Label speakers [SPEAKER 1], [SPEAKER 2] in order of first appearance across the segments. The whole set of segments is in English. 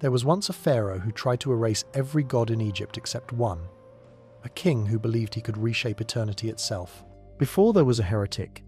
[SPEAKER 1] There was once a pharaoh who tried to erase every god in Egypt except one, a king who believed he could reshape eternity itself. Before there was a heretic,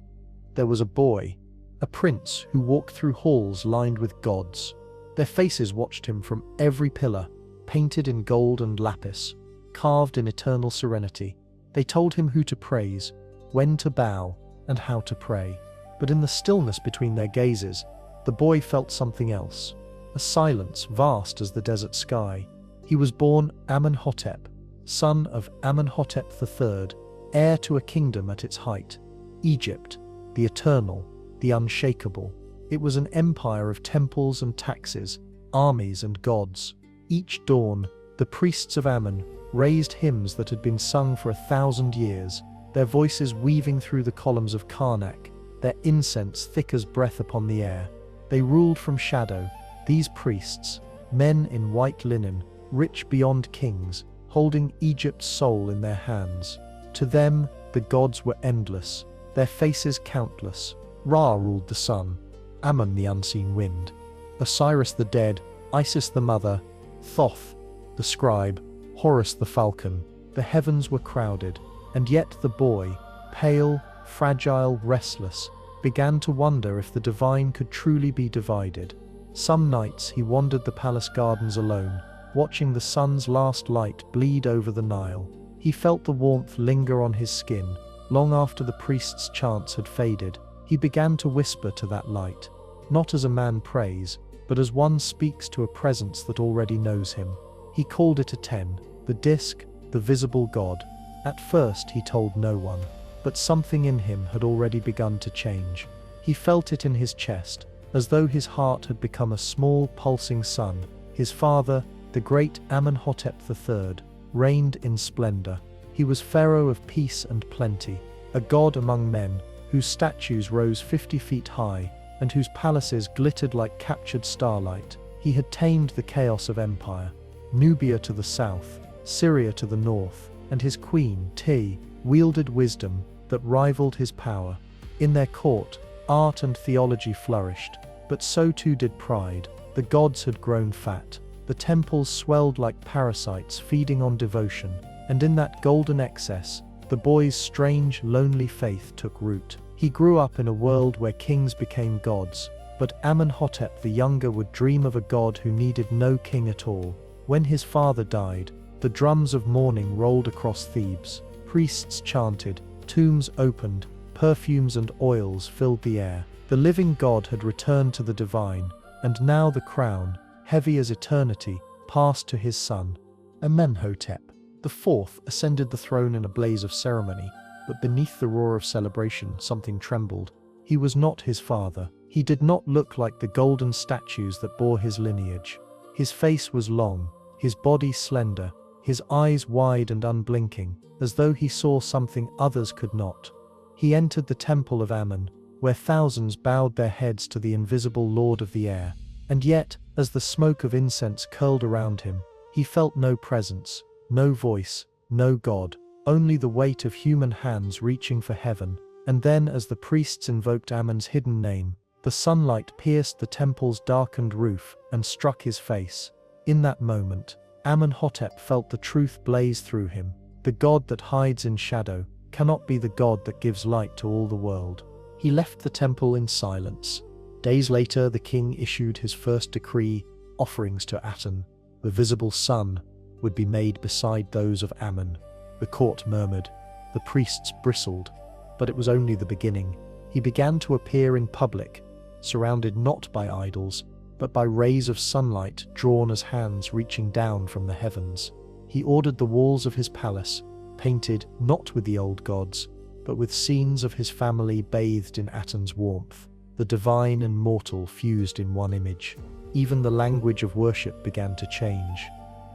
[SPEAKER 1] there was a boy, a prince who walked through halls lined with gods. Their faces watched him from every pillar, painted in gold and lapis, carved in eternal serenity. They told him who to praise, when to bow, and how to pray. But in the stillness between their gazes, the boy felt something else, a silence vast as the desert sky. He was born Amenhotep, son of Amenhotep III, heir to a kingdom at its height, Egypt, the eternal, the unshakable. It was an empire of temples and taxes, armies and gods. Each dawn, the priests of Amen raised hymns that had been sung for 1,000 years, their voices weaving through the columns of Karnak, their incense thick as breath upon the air. They ruled from shadow, these priests, men in white linen, rich beyond kings, holding Egypt's soul in their hands. To them, the gods were endless, their faces countless. Ra ruled the sun, Ammon the unseen wind, Osiris the dead, Isis the mother, Thoth the scribe, Horus the falcon. The heavens were crowded, and yet the boy, pale, fragile, restless, began to wonder if the divine could truly be divided. Some nights he wandered the palace gardens alone, watching the sun's last light bleed over the Nile. He felt the warmth linger on his skin, long after the priest's chants had faded. He began to whisper to that light, not as a man prays, but as one speaks to a presence that already knows him. He called it Aten, the disk, the visible god. At first he told no one, but something in him had already begun to change. He felt it in his chest, as though his heart had become a small pulsing sun. His father, the great Amenhotep III, reigned in splendor. He was pharaoh of peace and plenty, a god among men, whose statues rose 50 feet high, and whose palaces glittered like captured starlight. He had tamed the chaos of empire, Nubia to the south, Syria to the north, and his queen, Ti, wielded wisdom that rivaled his power. In their court, art and theology flourished, but so too did pride. The gods had grown fat, the temples swelled like parasites feeding on devotion, and in that golden excess, the boy's strange, lonely faith took root. He grew up in a world where kings became gods, but Amenhotep the younger would dream of a god who needed no king at all. When his father died, the drums of mourning rolled across Thebes. Priests chanted, tombs opened, perfumes and oils filled the air. The living god had returned to the divine, and now the crown, heavy as eternity, passed to his son. Amenhotep IV ascended the throne in a blaze of ceremony, but beneath the roar of celebration something trembled. He was not his father. He did not look like the golden statues that bore his lineage. His face was long, his body slender, his eyes wide and unblinking, as though he saw something others could not. He entered the temple of Amen, where thousands bowed their heads to the invisible lord of the air. And yet, as the smoke of incense curled around him, he felt no presence, no voice, no god, only the weight of human hands reaching for heaven. And then, as the priests invoked Amen's hidden name, the sunlight pierced the temple's darkened roof and struck his face. In that moment, Amenhotep felt the truth blaze through him. The god that hides in shadow cannot be the god that gives light to all the world. He left the temple in silence. Days later, the king issued his first decree: offerings to Aten, the visible sun, would be made beside those of Amen. The court murmured, the priests bristled, but it was only the beginning. He began to appear in public, surrounded not by idols, but by rays of sunlight drawn as hands reaching down from the heavens. He ordered the walls of his palace, painted not with the old gods, but with scenes of his family bathed in Aten's warmth. The divine and mortal fused in one image. Even the language of worship began to change.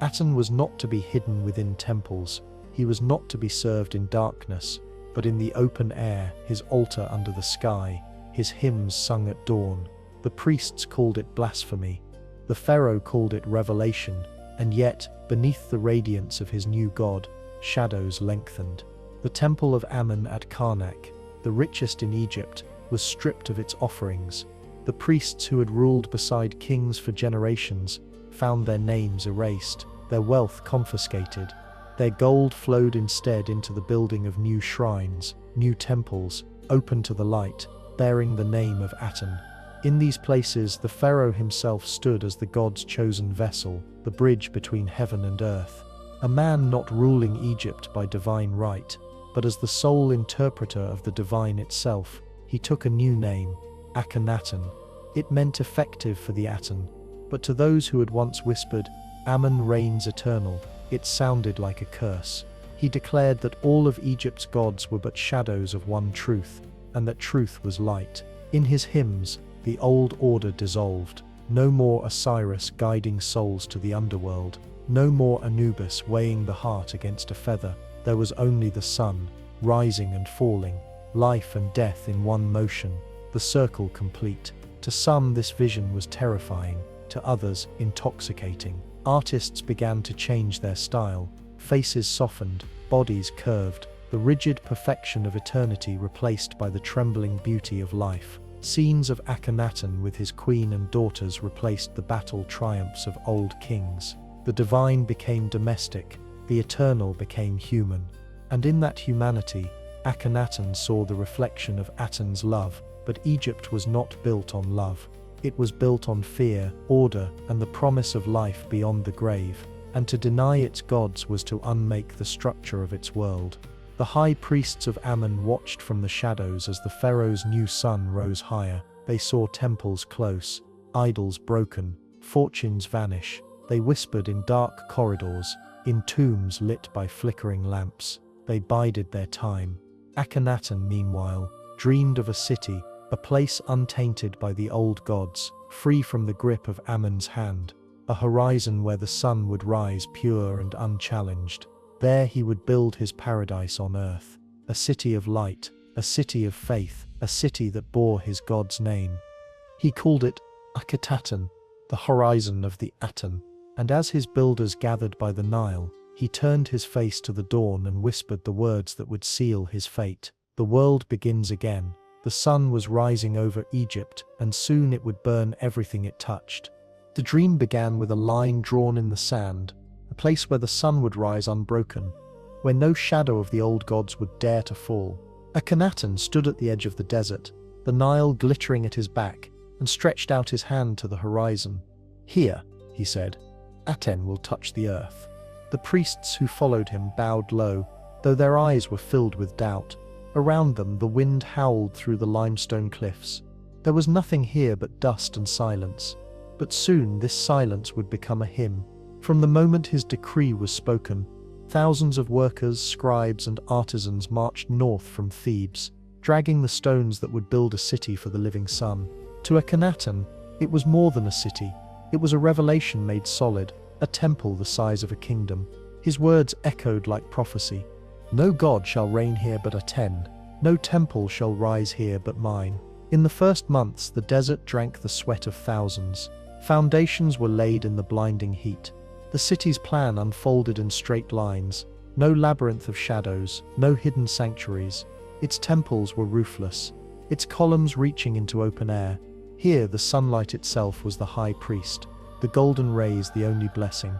[SPEAKER 1] Aten was not to be hidden within temples. He was not to be served in darkness, but in the open air, his altar under the sky, his hymns sung at dawn. The priests called it blasphemy. The pharaoh called it revelation, and yet, beneath the radiance of his new god, shadows lengthened. The temple of Amen at Karnak, the richest in Egypt, was stripped of its offerings. The priests who had ruled beside kings for generations found their names erased, their wealth confiscated. Their gold flowed instead into the building of new shrines, new temples, open to the light, bearing the name of Aten. In these places, the pharaoh himself stood as the god's chosen vessel, the bridge between heaven and earth. A man not ruling Egypt by divine right, but as the sole interpreter of the divine itself, he took a new name, Akhenaten. It meant effective for the Aten, but to those who had once whispered, Amen reigns eternal, it sounded like a curse. He declared that all of Egypt's gods were but shadows of one truth, and that truth was light. In his hymns, the old order dissolved. No more Osiris guiding souls to the underworld. No more Anubis weighing the heart against a feather. There was only the sun, rising and falling, life and death in one motion, the circle complete. To some, this vision was terrifying, to others, intoxicating. Artists began to change their style. Faces softened, bodies curved, the rigid perfection of eternity replaced by the trembling beauty of life. Scenes of Akhenaten with his queen and daughters replaced the battle triumphs of old kings. The divine became domestic, the eternal became human. And in that humanity, Akhenaten saw the reflection of Aten's love. But Egypt was not built on love. It was built on fear, order, and the promise of life beyond the grave. And to deny its gods was to unmake the structure of its world. The high priests of Amen watched from the shadows as the pharaoh's new sun rose higher. They saw temples close, idols broken, fortunes vanish. They whispered in dark corridors, in tombs lit by flickering lamps. They bided their time. Akhenaten, meanwhile, dreamed of a city, a place untainted by the old gods, free from the grip of Amen's hand, a horizon where the sun would rise pure and unchallenged. There he would build his paradise on earth, a city of light, a city of faith, a city that bore his god's name. He called it Akhetaten, the horizon of the Aten, and as his builders gathered by the Nile, he turned his face to the dawn and whispered the words that would seal his fate. The world begins again. The sun was rising over Egypt, and soon it would burn everything it touched. The dream began with a line drawn in the sand, a place where the sun would rise unbroken, where no shadow of the old gods would dare to fall. Akhenaten stood at the edge of the desert, the Nile glittering at his back, and stretched out his hand to the horizon. "Here," he said, "Aten will touch the earth." The priests who followed him bowed low, though their eyes were filled with doubt. Around them, the wind howled through the limestone cliffs. There was nothing here but dust and silence. But soon this silence would become a hymn. From the moment his decree was spoken, thousands of workers, scribes, and artisans marched north from Thebes, dragging the stones that would build a city for the living sun. To Akhenaten, it was more than a city. It was a revelation made solid, a temple the size of a kingdom. His words echoed like prophecy. "No god shall reign here but Aten. No temple shall rise here but mine." In the first months, the desert drank the sweat of thousands. Foundations were laid in the blinding heat. The city's plan unfolded in straight lines. No labyrinth of shadows, no hidden sanctuaries. Its temples were roofless, its columns reaching into open air. Here, the sunlight itself was the high priest, the golden rays the only blessing.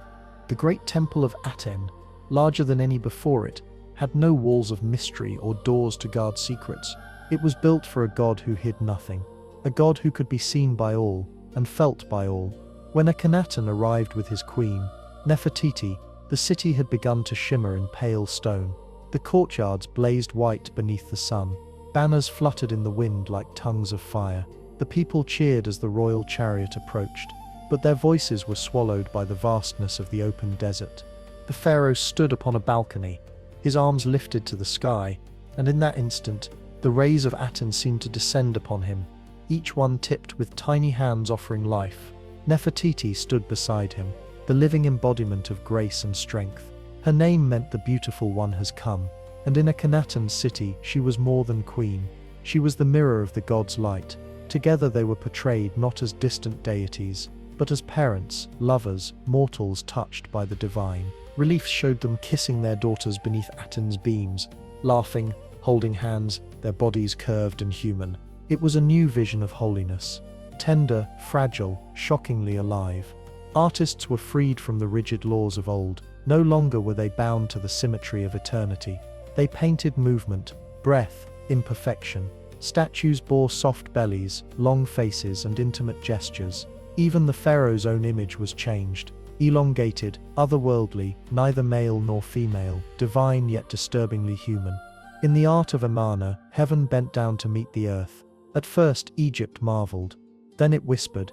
[SPEAKER 1] The great temple of Aten, larger than any before it, had no walls of mystery or doors to guard secrets. It was built for a god who hid nothing, a god who could be seen by all and felt by all. When Akhenaten arrived with his queen, Nefertiti, the city had begun to shimmer in pale stone. The courtyards blazed white beneath the sun. Banners fluttered in the wind like tongues of fire. The people cheered as the royal chariot approached, but their voices were swallowed by the vastness of the open desert. The pharaoh stood upon a balcony, his arms lifted to the sky, and in that instant, the rays of Aten seemed to descend upon him, each one tipped with tiny hands offering life. Nefertiti stood beside him, the living embodiment of grace and strength. Her name meant the beautiful one has come, and in Akhenaten's city she was more than queen. She was the mirror of the god's light. Together they were portrayed not as distant deities, but as parents, lovers, mortals touched by the divine. Reliefs showed them kissing their daughters beneath Aten's beams, laughing, holding hands, their bodies curved and human. It was a new vision of holiness, tender, fragile, shockingly alive. Artists were freed from the rigid laws of old. No longer were they bound to the symmetry of eternity. They painted movement, breath, imperfection. Statues bore soft bellies, long faces, and intimate gestures. Even the pharaoh's own image was changed. Elongated, otherworldly, neither male nor female, divine yet disturbingly human. In the art of Amarna, heaven bent down to meet the earth. At first, Egypt marveled. Then it whispered.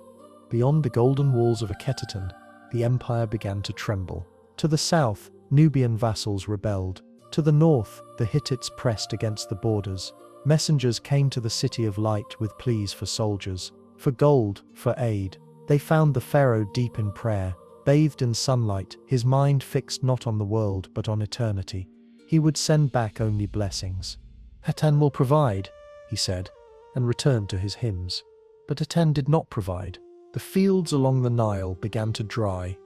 [SPEAKER 1] Beyond the golden walls of Akhetaten, the empire began to tremble. To the south, Nubian vassals rebelled. To the north, the Hittites pressed against the borders. Messengers came to the city of light with pleas for soldiers, for gold, for aid. They found the pharaoh deep in prayer, bathed in sunlight, his mind fixed not on the world but on eternity. He would send back only blessings. Aten will provide, he said, and returned to his hymns. But Aten did not provide. The fields along the Nile began to dry.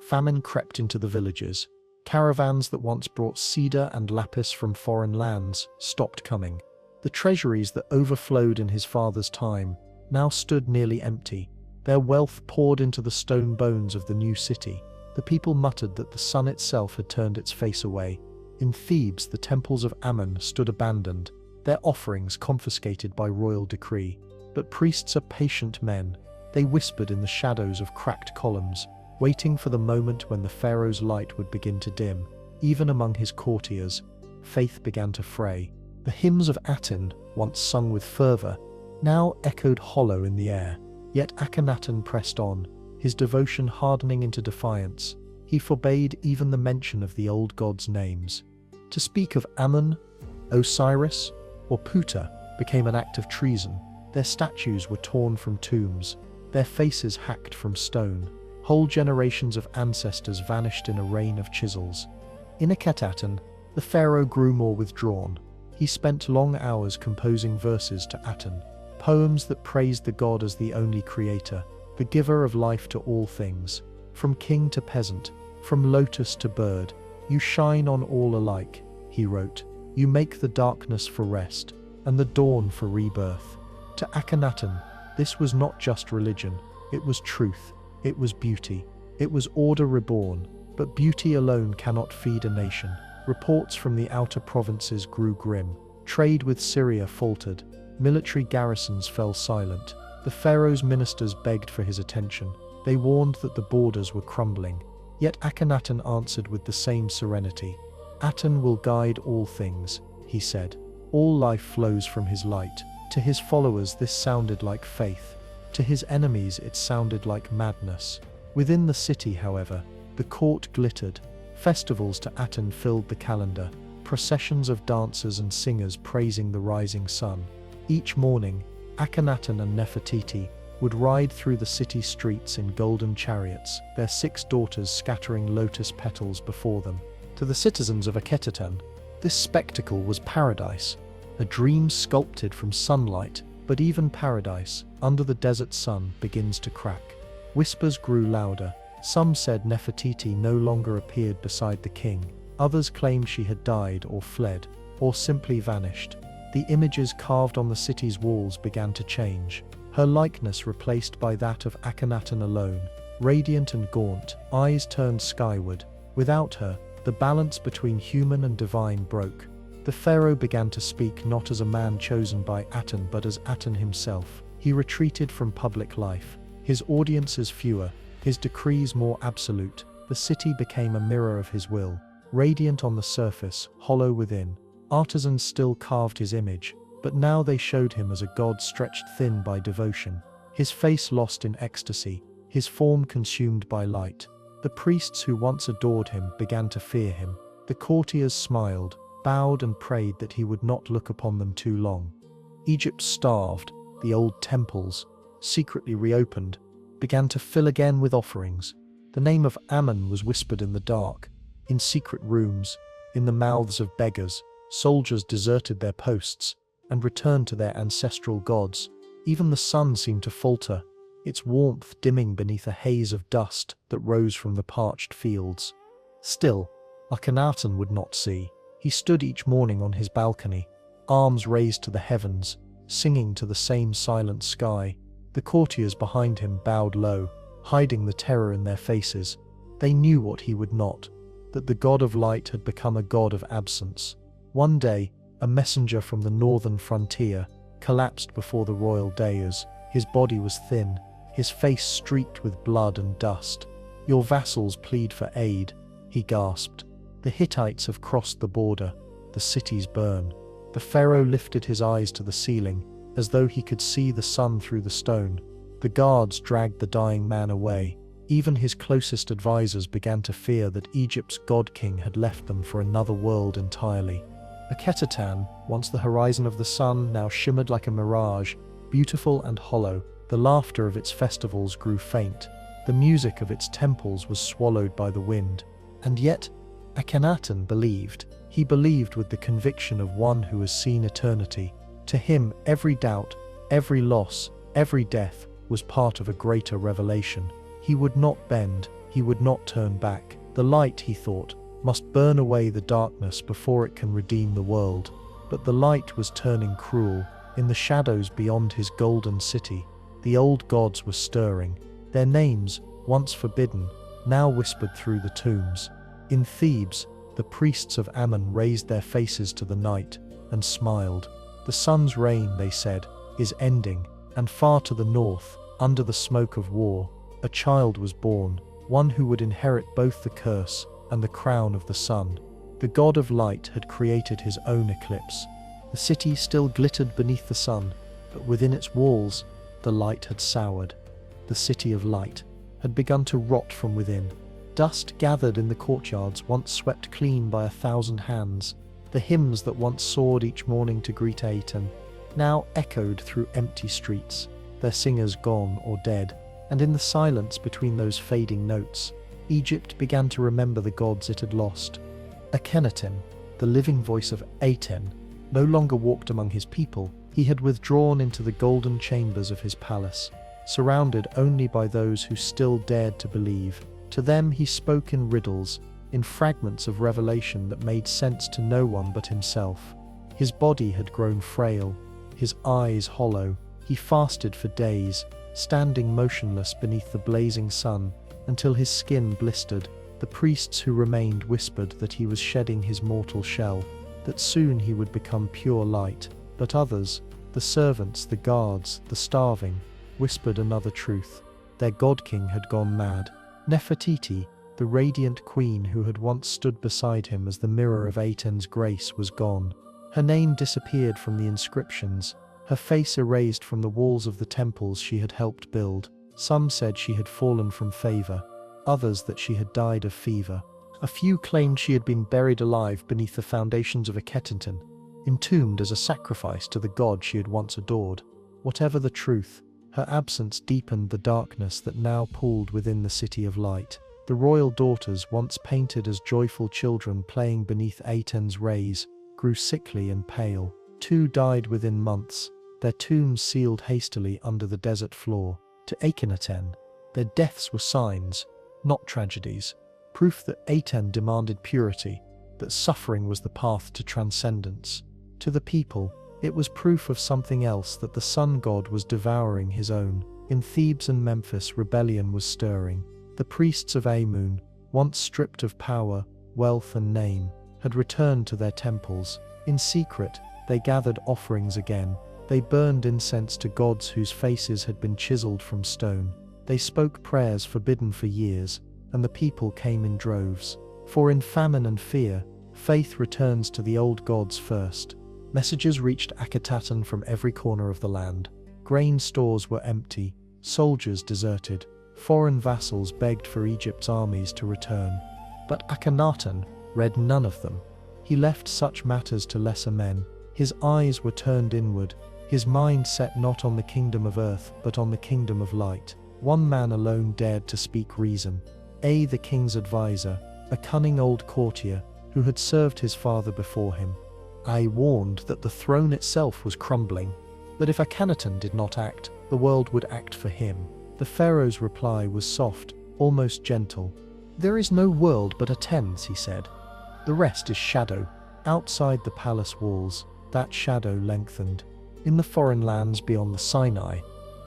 [SPEAKER 1] Famine crept into the villages. Caravans that once brought cedar and lapis from foreign lands stopped coming. The treasuries that overflowed in his father's time now stood nearly empty. Their wealth poured into the stone bones of the new city. The people muttered that the sun itself had turned its face away. In Thebes, the temples of Ammon stood abandoned, their offerings confiscated by royal decree. But priests are patient men. They whispered in the shadows of cracked columns, waiting for the moment when the pharaoh's light would begin to dim. Even among his courtiers, faith began to fray. The hymns of Aten, once sung with fervor, now echoed hollow in the air. Yet Akhenaten pressed on, his devotion hardening into defiance. He forbade even the mention of the old gods' names. To speak of Ammon, Osiris, or Puta became an act of treason. Their statues were torn from tombs, their faces hacked from stone. Whole generations of ancestors vanished in a rain of chisels. In Akhetaten, the pharaoh grew more withdrawn. He spent long hours composing verses to Aten, poems that praised the god as the only creator, the giver of life to all things. From king to peasant, from lotus to bird, you shine on all alike, he wrote. You make the darkness for rest, and the dawn for rebirth. To Akhenaten, this was not just religion, it was truth, it was beauty, it was order reborn. But beauty alone cannot feed a nation. Reports from the outer provinces grew grim. Trade with Syria faltered. Military garrisons fell silent. The pharaoh's ministers begged for his attention. They warned that the borders were crumbling. Yet Akhenaten answered with the same serenity. Aten will guide all things, he said. All life flows from his light. To his followers this sounded like faith. To his enemies it sounded like madness. Within the city, however, the court glittered. Festivals to Aten filled the calendar, processions of dancers and singers praising the rising sun. Each morning, Akhenaten and Nefertiti would ride through the city streets in golden chariots, their 6 daughters scattering lotus petals before them. To the citizens of Akhetaten, this spectacle was paradise, a dream sculpted from sunlight. But even paradise, under the desert sun, begins to crack. Whispers grew louder. Some said Nefertiti no longer appeared beside the king. Others claimed she had died or fled, or simply vanished. The images carved on the city's walls began to change. Her likeness replaced by that of Akhenaten alone, radiant and gaunt, eyes turned skyward. Without her, the balance between human and divine broke. The pharaoh began to speak not as a man chosen by Aten but as Aten himself. He retreated from public life, his audiences fewer, his decrees more absolute. The city became a mirror of his will, radiant on the surface, hollow within. Artisans still carved his image, but now they showed him as a god stretched thin by devotion, his face lost in ecstasy, his form consumed by light. The priests who once adored him began to fear him. The courtiers smiled, bowed and prayed that he would not look upon them too long. Egypt starved. The old temples, secretly reopened, began to fill again with offerings. The name of Ammon was whispered in the dark. In secret rooms, in the mouths of beggars, soldiers deserted their posts and returned to their ancestral gods. Even the sun seemed to falter, its warmth dimming beneath a haze of dust that rose from the parched fields. Still, Akhenaten would not see. He stood each morning on his balcony, arms raised to the heavens, singing to the same silent sky. The courtiers behind him bowed low, hiding the terror in their faces. They knew what he would not, that the god of light had become a god of absence. One day, a messenger from the northern frontier collapsed before the royal dais. His body was thin, his face streaked with blood and dust. "Your vassals plead for aid," he gasped. "The Hittites have crossed the border. The cities burn." The pharaoh lifted his eyes to the ceiling, as though he could see the sun through the stone. The guards dragged the dying man away. Even his closest advisors began to fear that Egypt's god-king had left them for another world entirely. Akhetaten, once the horizon of the sun, now shimmered like a mirage, beautiful and hollow. The laughter of its festivals grew faint. The music of its temples was swallowed by the wind. And yet, Akhenaten believed. He believed with the conviction of one who has seen eternity. To him, every doubt, every loss, every death was part of a greater revelation. He would not bend, he would not turn back. The light, he thought, must burn away the darkness before it can redeem the world. But the light was turning cruel. In the shadows beyond his golden city, the old gods were stirring. Their names, once forbidden, now whispered through the tombs. In Thebes, the priests of Amen raised their faces to the night and smiled. "The sun's reign," they said, "is ending," and far to the north, under the smoke of war, a child was born, one who would inherit both the curse and the crown of the sun. The god of light had created his own eclipse. The city still glittered beneath the sun, but within its walls, the light had soured. The city of light had begun to rot from within. Dust gathered in the courtyards once swept clean by 1,000 hands. The hymns that once soared each morning to greet Aten now echoed through empty streets, their singers gone or dead. And in the silence between those fading notes, Egypt began to remember the gods it had lost. Akhenaten, the living voice of Aten, no longer walked among his people. He had withdrawn into the golden chambers of his palace, surrounded only by those who still dared to believe. To them he spoke in riddles, in fragments of revelation that made sense to no one but himself. His body had grown frail, his eyes hollow. He fasted for days, standing motionless beneath the blazing sun, until his skin blistered. The priests who remained whispered that he was shedding his mortal shell, that soon he would become pure light. But others, the servants, the guards, the starving, whispered another truth. Their god-king had gone mad. Nefertiti, the radiant queen who had once stood beside him as the mirror of Aten's grace, was gone. Her name disappeared from the inscriptions, her face erased from the walls of the temples she had helped build. Some said she had fallen from favor, others that she had died of fever. A few claimed she had been buried alive beneath the foundations of Akhetaten, entombed as a sacrifice to the god she had once adored. Whatever the truth, her absence deepened the darkness that now pooled within the city of light. The royal daughters, once painted as joyful children playing beneath Aten's rays, grew sickly and pale. 2 died within months, their tombs sealed hastily under the desert floor. To Akhenaten, their deaths were signs, not tragedies, proof that Aten demanded purity, that suffering was the path to transcendence. To the people, it was proof of something else, that the sun god was devouring his own. In Thebes and Memphis, rebellion was stirring. The priests of Amun, once stripped of power, wealth and name, had returned to their temples. In secret, they gathered offerings again. They burned incense to gods whose faces had been chiseled from stone. They spoke prayers forbidden for years, and the people came in droves. For in famine and fear, faith returns to the old gods first. Messages reached Akhetaten from every corner of the land. Grain stores were empty, soldiers deserted, foreign vassals begged for Egypt's armies to return. But Akhenaten read none of them. He left such matters to lesser men. His eyes were turned inward, his mind set not on the kingdom of earth but on the kingdom of light. One man alone dared to speak reason. The king's advisor, a cunning old courtier who had served his father before him. Warned that the throne itself was crumbling, that if Akhenaten did not act, the world would act for him. The pharaoh's reply was soft, almost gentle. "There is no world but Aten's," he said. "The rest is shadow." Outside the palace walls, that shadow lengthened. In the foreign lands beyond the Sinai,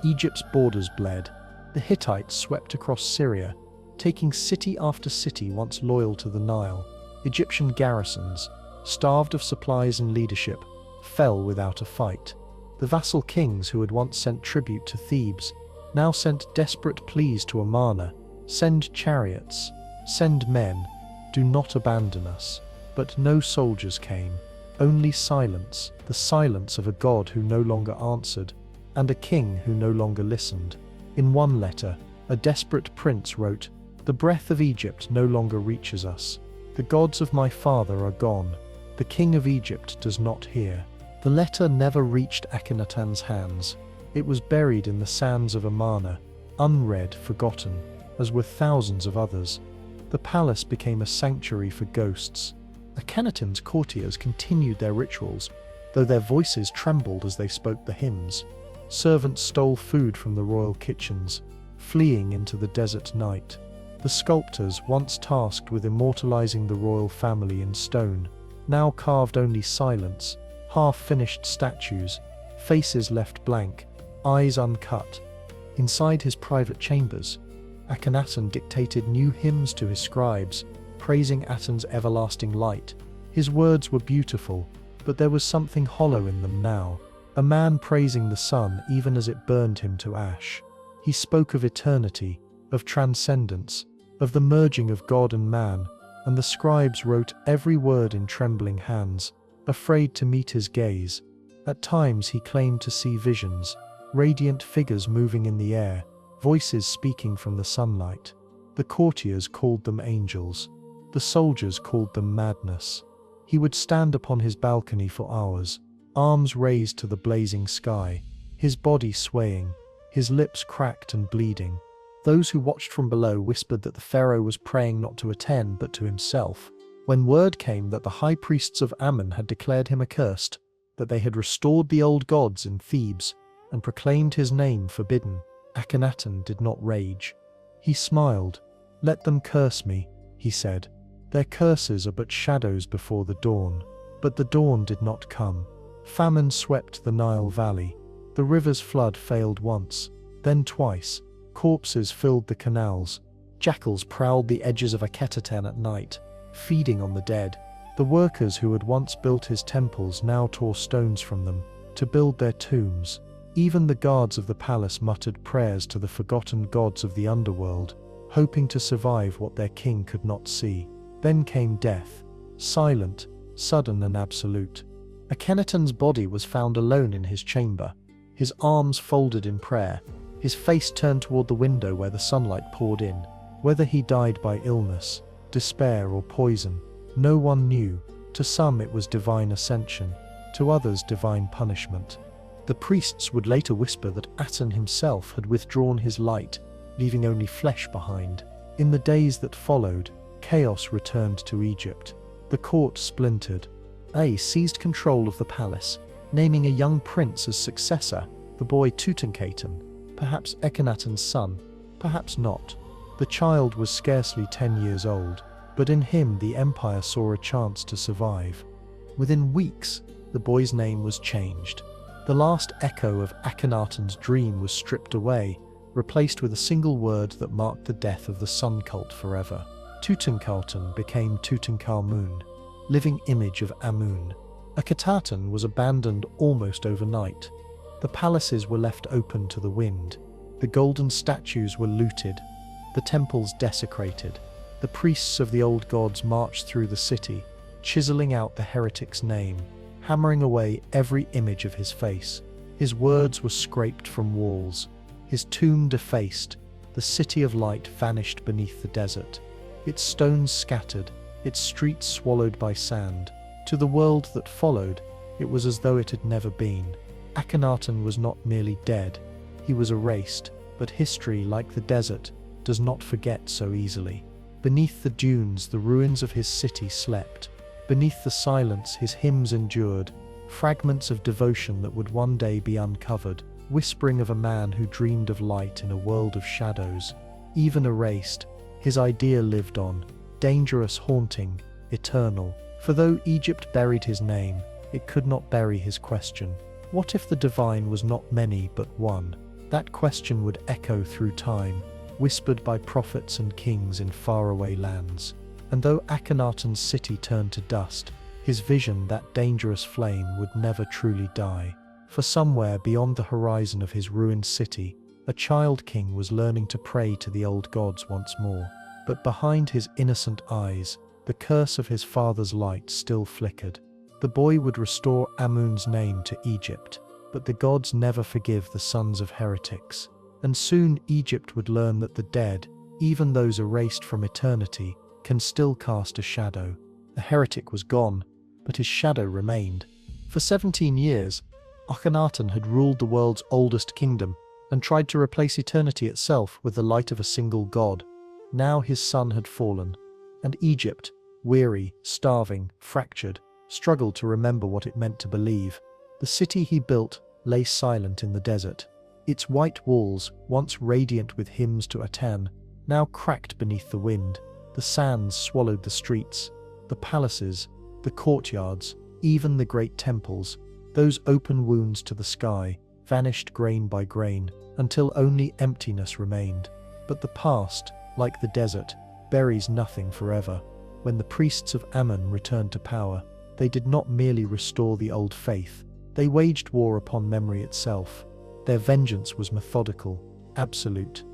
[SPEAKER 1] Egypt's borders bled. The Hittites swept across Syria, taking city after city once loyal to the Nile. Egyptian garrisons, starved of supplies and leadership, fell without a fight. The vassal kings who had once sent tribute to Thebes now sent desperate pleas to Amarna, "Send chariots, send men, do not abandon us." But no soldiers came, only silence, the silence of a god who no longer answered, and a king who no longer listened. In one letter, a desperate prince wrote, "The breath of Egypt no longer reaches us. The gods of my father are gone. The king of Egypt does not hear." The letter never reached Akhenaten's hands. It was buried in the sands of Amarna, unread, forgotten, as were thousands of others. The palace became a sanctuary for ghosts. Akhenaten's courtiers continued their rituals, though their voices trembled as they spoke the hymns. Servants stole food from the royal kitchens, fleeing into the desert night. The sculptors, once tasked with immortalizing the royal family in stone, now carved only silence, half-finished statues, faces left blank, eyes uncut. Inside his private chambers, Akhenaten dictated new hymns to his scribes, praising Aten's everlasting light. His words were beautiful, but there was something hollow in them now. A man praising the sun even as it burned him to ash. He spoke of eternity, of transcendence, of the merging of God and man, and the scribes wrote every word in trembling hands, afraid to meet his gaze. At times he claimed to see visions, radiant figures moving in the air, voices speaking from the sunlight. The courtiers called them angels. The soldiers called them madness. He would stand upon his balcony for hours, arms raised to the blazing sky, his body swaying, his lips cracked and bleeding. Those who watched from below whispered that the pharaoh was praying not to Aten but to himself. When word came that the high priests of Ammon had declared him accursed, that they had restored the old gods in Thebes and proclaimed his name forbidden, Akhenaten did not rage. He smiled. "Let them curse me," he said. "Their curses are but shadows before the dawn." But the dawn did not come. Famine swept the Nile Valley. The river's flood failed once, then twice. Corpses filled the canals. Jackals prowled the edges of Akhetaten at night, feeding on the dead. The workers who had once built his temples now tore stones from them to build their tombs. Even the guards of the palace muttered prayers to the forgotten gods of the underworld, hoping to survive what their king could not see. Then came death, silent, sudden and absolute. Akhenaten's body was found alone in his chamber, his arms folded in prayer, his face turned toward the window where the sunlight poured in. Whether he died by illness, despair or poison, no one knew. To some it was divine ascension, to others divine punishment. The priests would later whisper that Aten himself had withdrawn his light, leaving only flesh behind. In the days that followed, chaos returned to Egypt. The court splintered. A seized control of the palace, naming a young prince as successor, the boy Tutankhaten, perhaps Akhenaten's son, perhaps not. The child was scarcely 10 years old, but in him the empire saw a chance to survive. Within weeks, the boy's name was changed. The last echo of Akhenaten's dream was stripped away, replaced with a single word that marked the death of the sun cult forever. Tutankhaten became Tutankhamun, living image of Amun. Akhetaten was abandoned almost overnight. The palaces were left open to the wind. The golden statues were looted, the temples desecrated. The priests of the old gods marched through the city, chiseling out the heretic's name, hammering away every image of his face. His words were scraped from walls, his tomb defaced. The city of light vanished beneath the desert, its stones scattered, its streets swallowed by sand. To the world that followed, it was as though it had never been. Akhenaten was not merely dead, he was erased, but history, like the desert, does not forget so easily. Beneath the dunes, the ruins of his city slept. Beneath the silence, his hymns endured, fragments of devotion that would one day be uncovered, whispering of a man who dreamed of light in a world of shadows. Even erased, his idea lived on, dangerous, haunting, eternal. For though Egypt buried his name, it could not bury his question. What if the divine was not many but one? That question would echo through time, whispered by prophets and kings in faraway lands. And though Akhenaten's city turned to dust, his vision, that dangerous flame, would never truly die. For somewhere beyond the horizon of his ruined city, a child king was learning to pray to the old gods once more. But behind his innocent eyes, the curse of his father's light still flickered. The boy would restore Amun's name to Egypt, but the gods never forgive the sons of heretics. And soon Egypt would learn that the dead, even those erased from eternity, can still cast a shadow. The heretic was gone, but his shadow remained. For 17 years, Akhenaten had ruled the world's oldest kingdom and tried to replace eternity itself with the light of a single god. Now his son had fallen, and Egypt, weary, starving, fractured, struggled to remember what it meant to believe. The city he built lay silent in the desert. Its white walls, once radiant with hymns to Aten, now cracked beneath the wind. The sands swallowed the streets, the palaces, the courtyards, even the great temples. Those open wounds to the sky vanished grain by grain, until only emptiness remained. But the past, like the desert, buries nothing forever. When the priests of Amun returned to power, they did not merely restore the old faith, they waged war upon memory itself. Their vengeance was methodical, absolute.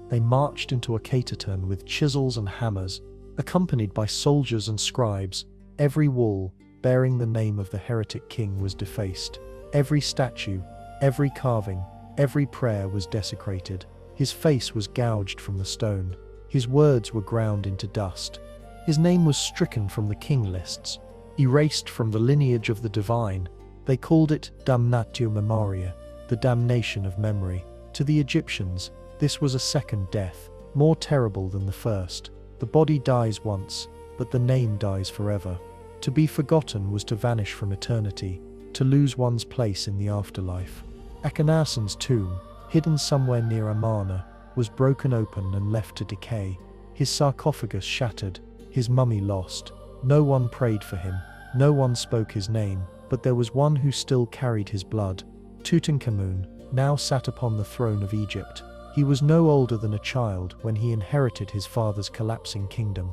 [SPEAKER 1] They marched into Akhetaten with chisels and hammers, accompanied by soldiers and scribes. Every wall, bearing the name of the heretic king, was defaced. Every statue, every carving, every prayer was desecrated. His face was gouged from the stone. His words were ground into dust. His name was stricken from the king lists, erased from the lineage of the divine. They called it damnatio memoria, the damnation of memory. To the Egyptians, this was a second death, more terrible than the first. The body dies once, but the name dies forever. To be forgotten was to vanish from eternity, to lose one's place in the afterlife. Akhenaten's tomb, hidden somewhere near Amarna, was broken open and left to decay. His sarcophagus shattered, his mummy lost. No one prayed for him, no one spoke his name, but there was one who still carried his blood. Tutankhamun now sat upon the throne of Egypt. He was no older than a child when he inherited his father's collapsing kingdom.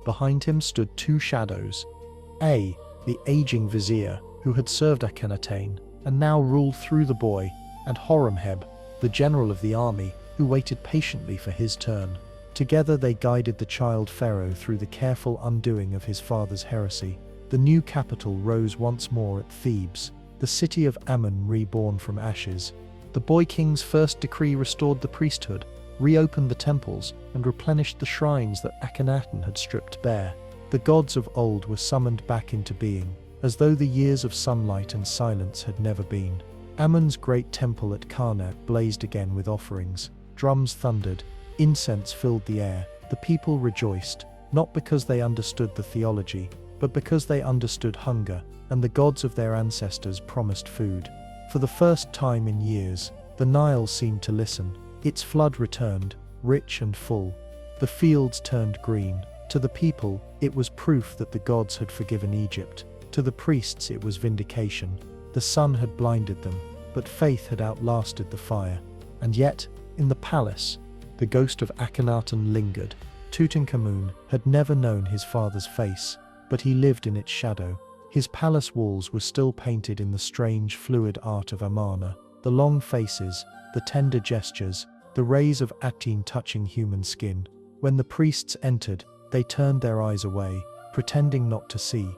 [SPEAKER 1] Behind him stood two shadows. The aging vizier, who had served Akhenaten and now ruled through the boy, and Horemheb, the general of the army, who waited patiently for his turn. Together they guided the child Pharaoh through the careful undoing of his father's heresy. The new capital rose once more at Thebes, the city of Amun reborn from ashes. The boy king's first decree restored the priesthood, reopened the temples, and replenished the shrines that Akhenaten had stripped bare. The gods of old were summoned back into being, as though the years of sunlight and silence had never been. Amun's great temple at Karnak blazed again with offerings. Drums thundered, incense filled the air. The people rejoiced, not because they understood the theology, but because they understood hunger, and the gods of their ancestors promised food. For the first time in years, the Nile seemed to listen. Its flood returned, rich and full. The fields turned green. To the people, it was proof that the gods had forgiven Egypt. To the priests, it was vindication. The sun had blinded them, but faith had outlasted the fire. And yet, in the palace, the ghost of Akhenaten lingered. Tutankhamun had never known his father's face, but he lived in its shadow. His palace walls were still painted in the strange, fluid art of Amarna. The long faces, the tender gestures, the rays of Aten touching human skin. When the priests entered, they turned their eyes away, pretending not to see.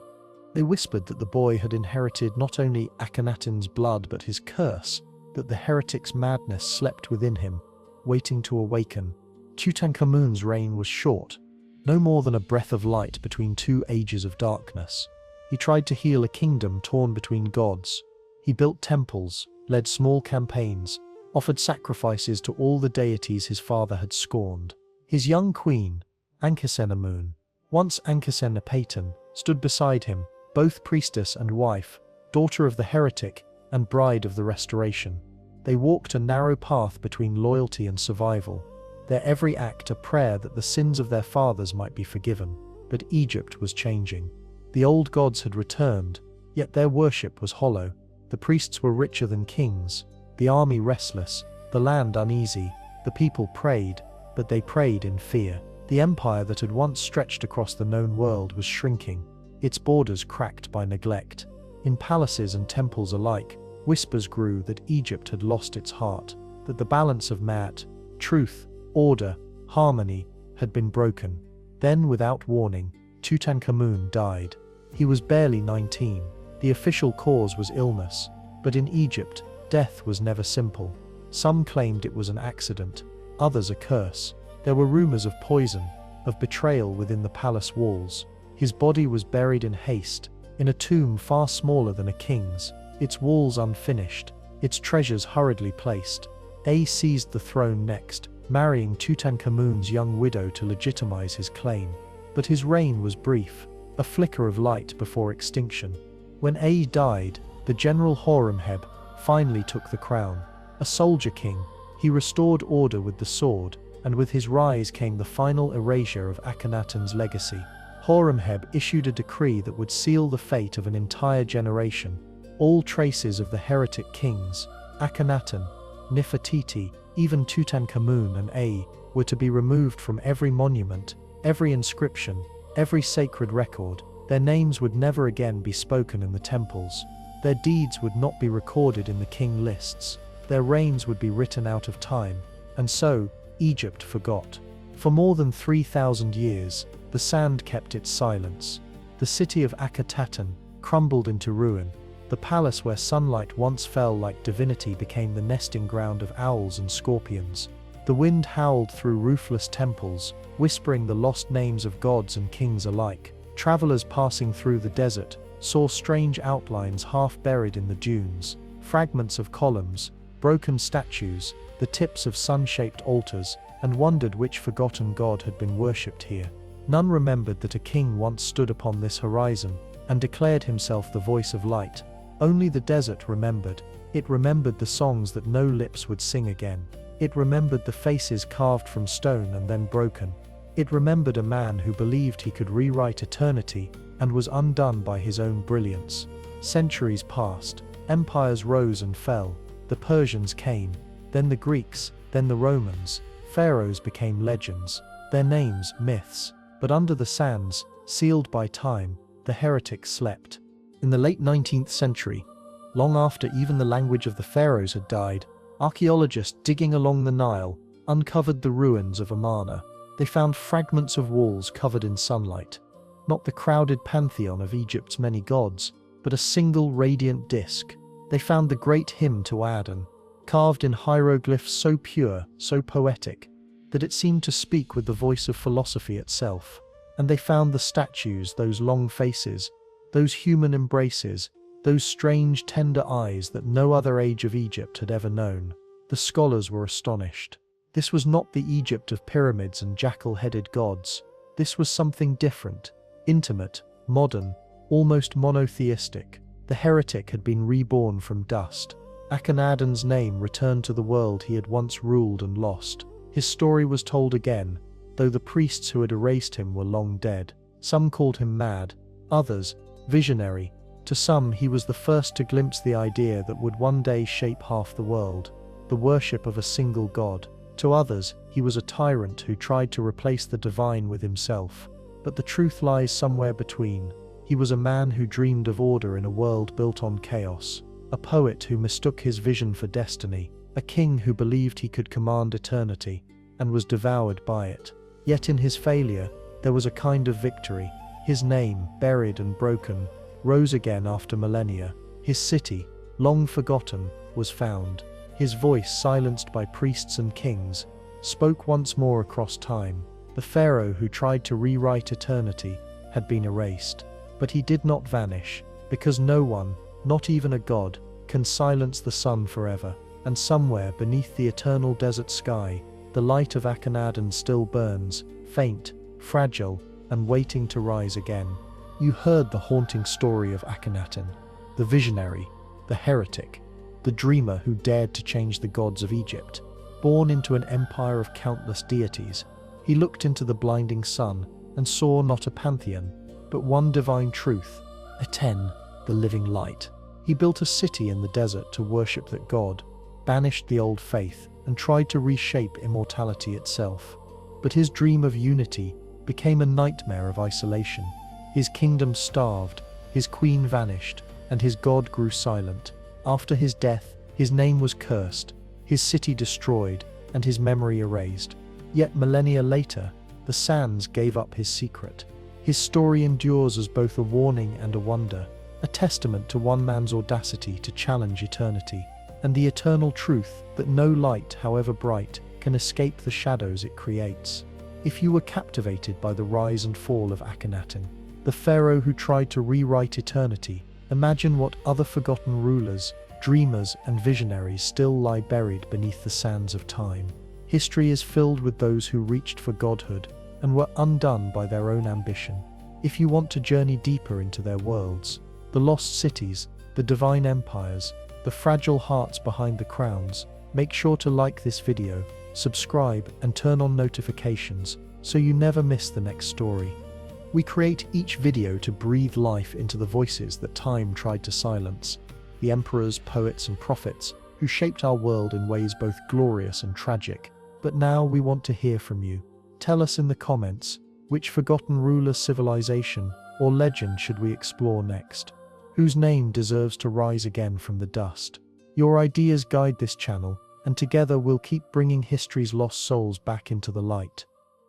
[SPEAKER 1] They whispered that the boy had inherited not only Akhenaten's blood but his curse, that the heretic's madness slept within him, waiting to awaken. Tutankhamun's reign was short, no more than a breath of light between two ages of darkness. He tried to heal a kingdom torn between gods. He built temples, led small campaigns, offered sacrifices to all the deities his father had scorned. His young queen, Ankhesenamun, once Ankhesenaten, stood beside him, both priestess and wife, daughter of the heretic and bride of the restoration. They walked a narrow path between loyalty and survival, their every act a prayer that the sins of their fathers might be forgiven. But Egypt was changing. The old gods had returned, yet their worship was hollow. The priests were richer than kings, the army restless, the land uneasy, the people prayed, but they prayed in fear. The empire that had once stretched across the known world was shrinking, its borders cracked by neglect. In palaces and temples alike, whispers grew that Egypt had lost its heart, that the balance of might, truth, order, harmony had been broken. Then, without warning, Tutankhamun died. He was barely 19. The official cause was illness, but in Egypt, death was never simple. Some claimed it was an accident, others a curse. There were rumors of poison, of betrayal within the palace walls. His body was buried in haste, in a tomb far smaller than a king's, its walls unfinished, its treasures hurriedly placed. Seized the throne next, marrying Tutankhamun's young widow to legitimize his claim. But his reign was brief, a flicker of light before extinction. When died, the general Horemheb finally took the crown. A soldier king, he restored order with the sword, and with his rise came the final erasure of Akhenaten's legacy. Horemheb issued a decree that would seal the fate of an entire generation. All traces of the heretic kings, Akhenaten, Nefertiti, even Tutankhamun and were to be removed from every monument, every inscription, every sacred record. Their names would never again be spoken in the temples. Their deeds would not be recorded in the king lists. Their reigns would be written out of time. And so, Egypt forgot. For more than 3,000 years, the sand kept its silence. The city of Akhetaten crumbled into ruin. The palace where sunlight once fell like divinity became the nesting ground of owls and scorpions. The wind howled through roofless temples, whispering the lost names of gods and kings alike. Travelers passing through the desert saw strange outlines half buried in the dunes, fragments of columns, broken statues, the tips of sun-shaped altars, and wondered which forgotten god had been worshipped here. None remembered that a king once stood upon this horizon and declared himself the voice of light. Only the desert remembered. It remembered the songs that no lips would sing again. It remembered the faces carved from stone and then broken. It remembered a man who believed he could rewrite eternity and was undone by his own brilliance. Centuries passed. Empires rose and fell. The Persians came, then the Greeks, then the Romans. Pharaohs became legends, their names myths. But under the sands, sealed by time, the heretics slept. In the late 19th century, long after even the language of the pharaohs had died, archaeologists digging along the Nile uncovered the ruins of Amarna. They found fragments of walls covered in sunlight. Not the crowded pantheon of Egypt's many gods, but a single radiant disk. They found the great hymn to Aten, carved in hieroglyphs so pure, so poetic, that it seemed to speak with the voice of philosophy itself. And they found the statues, those long faces, those human embraces, those strange, tender eyes that no other age of Egypt had ever known. The scholars were astonished. This was not the Egypt of pyramids and jackal-headed gods. This was something different, intimate, modern, almost monotheistic. The heretic had been reborn from dust. Akhenaten's name returned to the world he had once ruled and lost. His story was told again, though the priests who had erased him were long dead. Some called him mad, others, visionary. To some, he was the first to glimpse the idea that would one day shape half the world, the worship of a single god. To others, he was a tyrant who tried to replace the divine with himself. But the truth lies somewhere between. He was a man who dreamed of order in a world built on chaos, a poet who mistook his vision for destiny, a king who believed he could command eternity, and was devoured by it. Yet in his failure, there was a kind of victory. His name, buried and broken, rose again after millennia. His city, long forgotten, was found. His voice, silenced by priests and kings, spoke once more across time. The pharaoh who tried to rewrite eternity had been erased. But he did not vanish, because no one, not even a god, can silence the sun forever. And somewhere beneath the eternal desert sky, the light of Akhenaten still burns, faint, fragile, and waiting to rise again. You heard the haunting story of Akhenaten, the visionary, the heretic, the dreamer who dared to change the gods of Egypt. Born into an empire of countless deities, he looked into the blinding sun and saw not a pantheon, but one divine truth, Aten, the living light. He built a city in the desert to worship that god, banished the old faith, and tried to reshape immortality itself. But his dream of unity became a nightmare of isolation. His kingdom starved, his queen vanished, and his god grew silent. After his death, his name was cursed, his city destroyed, and his memory erased. Yet millennia later, the sands gave up his secret. His story endures as both a warning and a wonder, a testament to one man's audacity to challenge eternity, and the eternal truth that no light, however bright, can escape the shadows it creates. If you were captivated by the rise and fall of Akhenaten, the pharaoh who tried to rewrite eternity, imagine what other forgotten rulers, dreamers, and visionaries still lie buried beneath the sands of time. History is filled with those who reached for godhood and were undone by their own ambition. If you want to journey deeper into their worlds, the lost cities, the divine empires, the fragile hearts behind the crowns, make sure to like this video, subscribe, and turn on notifications so you never miss the next story. We create each video to breathe life into the voices that time tried to silence, the emperors, poets, and prophets who shaped our world in ways both glorious and tragic. But now we want to hear from you. Tell us in the comments, which forgotten ruler, civilization, or legend should we explore next? Whose name deserves to rise again from the dust? Your ideas guide this channel, and together we'll keep bringing history's lost souls back into the light.